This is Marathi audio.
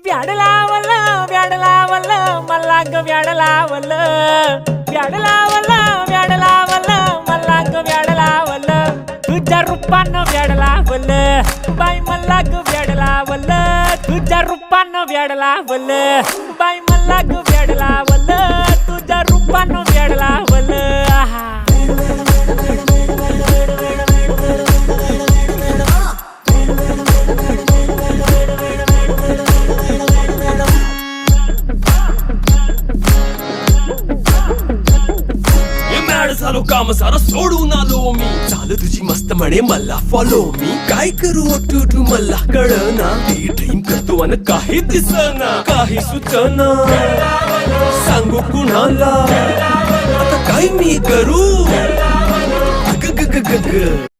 व्याड लावलं व्याड लावलं मला ग व्याड लावलं व्याड लावलं व्याड लावलं मला ग व्याड लावलं तुझ्या रूपानं व्याड लावलं बाई मला ग व्याड लावलं तुझ्या रूपानं व्याड लावलं बाई मला ग व्याड लावलं तुझ्या रूपानं व्याड लावलं आहा झालो काम सारं सोडून आलो मी चाल तुझी मस्त म्हणे मला फॉलो मी काय करू टू मला कळना ती ड्रीम करतो आणि काही दिसना काही सुचना सांगू कुणाला आता काय मी करू ग ग ग ग ग